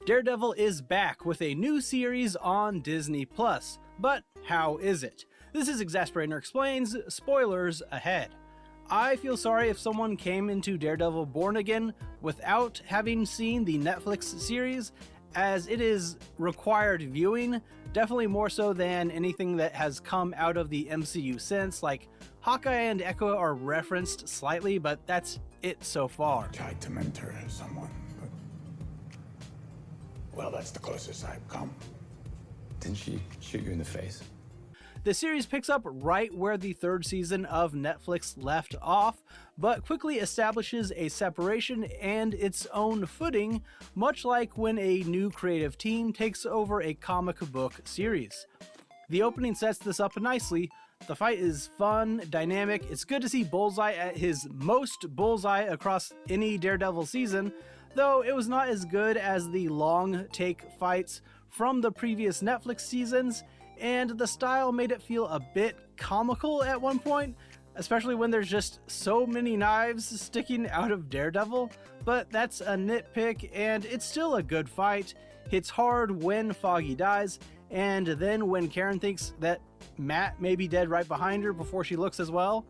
Daredevil is back with a new series on Disney+. But how is it? This is Exasperator Explains, spoilers ahead. I feel sorry if someone came into Daredevil Born Again without having seen the Netflix series, as it is required viewing, definitely more so than anything that has come out of the MCU since. Like, Hawkeye and Echo are referenced slightly, but that's it so far. Tried to mentor someone, but... well, that's the closest I've come. Didn't she shoot you in the face? The series picks up right where the third season of Netflix left off, but quickly establishes a separation and its own footing, much like when a new creative team takes over a comic book series. The opening sets this up nicely. The fight is fun, dynamic. It's good to see Bullseye at his most Bullseye across any Daredevil season, though it was not as good as the long take fights from the previous Netflix seasons, and the style made it feel a bit comical at one point, especially when there's just so many knives sticking out of Daredevil. But that's a nitpick, and it's still a good fight. Hits hard when Foggy dies, and then when Karen thinks that Matt may be dead right behind her before she looks as well.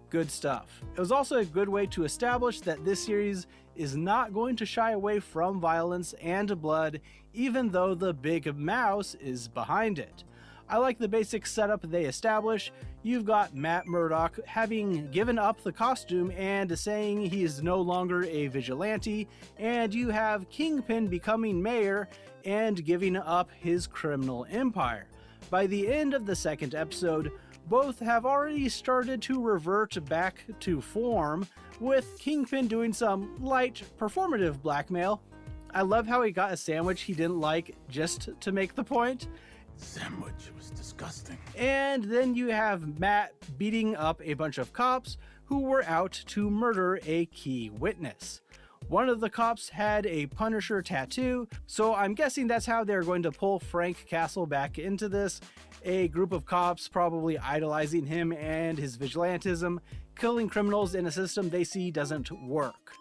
Good stuff. It was also a good way to establish that this series is not going to shy away from violence and blood, even though the big mouse is behind it. I like the basic setup they establish. You've got Matt Murdock having given up the costume and saying he is no longer a vigilante, and you have Kingpin becoming mayor and giving up his criminal empire. By the end of the second episode, both have already started to revert back to form, with Kingpin doing some light performative blackmail. I love how he got a sandwich he didn't like just to make the point. Sandwich was disgusting. And then you have Matt beating up a bunch of cops who were out to murder a key witness. One of the cops had a Punisher tattoo, so I'm guessing that's how they're going to pull Frank Castle back into this. A group of cops probably idolizing him and his vigilantism, killing criminals in a system they see doesn't work.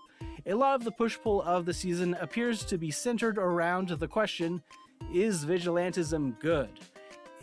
A lot of the push-pull of the season appears to be centered around the question, is vigilantism good?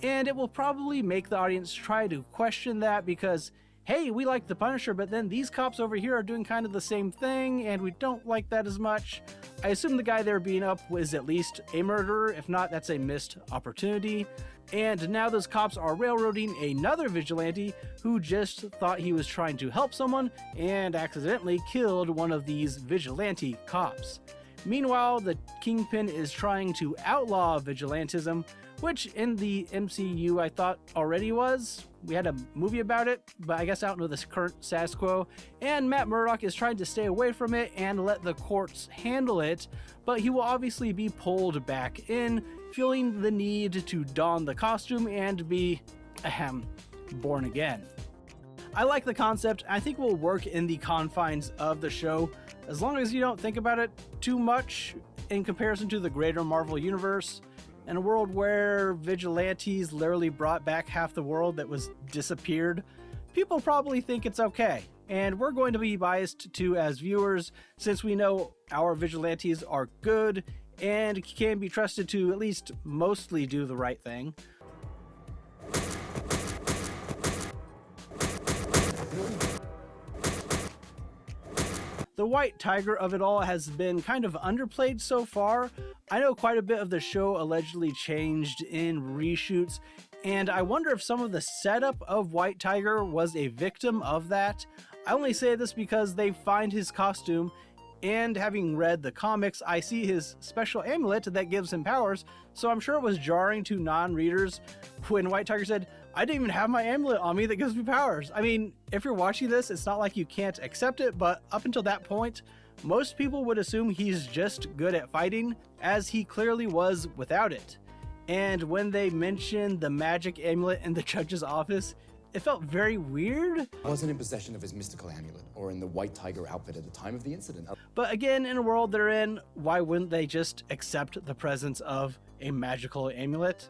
And it will probably make the audience try to question that because, hey, we like the Punisher, but then these cops over here are doing kind of the same thing, and we don't like that as much. I assume the guy they're beating up was at least a murderer. If not, that's a missed opportunity. And now those cops are railroading another vigilante who just thought he was trying to help someone and accidentally killed one of these vigilante cops. Meanwhile, the Kingpin is trying to outlaw vigilantism, which in the MCU I thought already was. We had a movie about it, but I guess I don't know the current status quo. And Matt Murdock is trying to stay away from it and let the courts handle it, but he will obviously be pulled back in, feeling the need to don the costume and be, born again. I like the concept. I think it will work in the confines of the show, as long as you don't think about it too much in comparison to the greater Marvel universe. In a world where vigilantes literally brought back half the world that was disappeared, people probably think it's okay. And we're going to be biased too as viewers, since we know our vigilantes are good and can be trusted to at least mostly do the right thing. The white tiger of it all has been kind of underplayed so far. I know quite a bit of the show allegedly changed in reshoots, and I wonder if some of the setup of White Tiger was a victim of that. I only say this because they find his costume, and having read the comics, I see his special amulet that gives him powers, so I'm sure it was jarring to non-readers when White Tiger said, I didn't even have my amulet on me that gives me powers. I mean, if you're watching this, it's not like you can't accept it, but up until that point, most people would assume he's just good at fighting, as he clearly was without it. And when they mentioned the magic amulet in the judge's office, it felt very weird. I wasn't in possession of his mystical amulet or in the White Tiger outfit at the time of the incident. But again, in a world they're in, why wouldn't they just accept the presence of a magical amulet?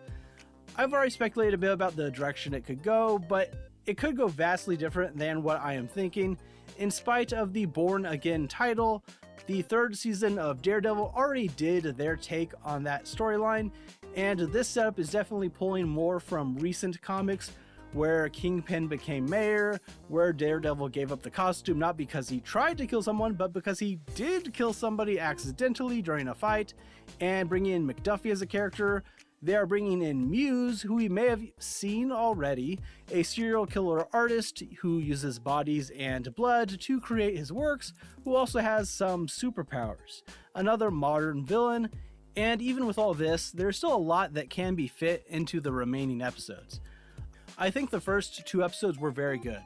I've already speculated a bit about the direction it could go, but it could go vastly different than what I am thinking. In spite of the Born Again title, The third season of Daredevil already did their take on that storyline, and this setup is definitely pulling more from recent comics where Kingpin became mayor, where Daredevil gave up the costume not because he tried to kill someone, but because he did kill somebody accidentally during a fight, and bringing in McDuffie as a character. They are bringing in Muse, who we may have seen already, a serial killer artist who uses bodies and blood to create his works, who also has some superpowers, another modern villain, and even with all this, there's still a lot that can be fit into the remaining episodes. I think the first 2 episodes were very good.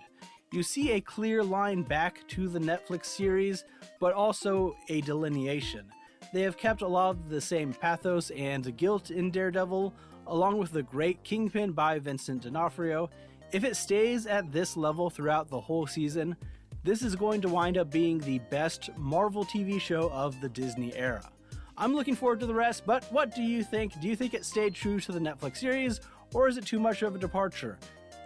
You see a clear line back to the Netflix series, but also a delineation. They have kept a lot of the same pathos and guilt in Daredevil, along with the great Kingpin by Vincent D'Onofrio. If it stays at this level throughout the whole season, this is going to wind up being the best Marvel TV show of the Disney era. I'm looking forward to the rest, but what do you think? Do you think it stayed true to the Netflix series, or is it too much of a departure?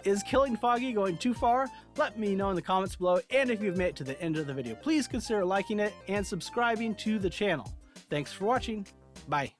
Is killing Foggy going too far? Let me know in the comments below, and if you've made it to the end of the video, please consider liking it and subscribing to the channel. Thanks for watching. Bye.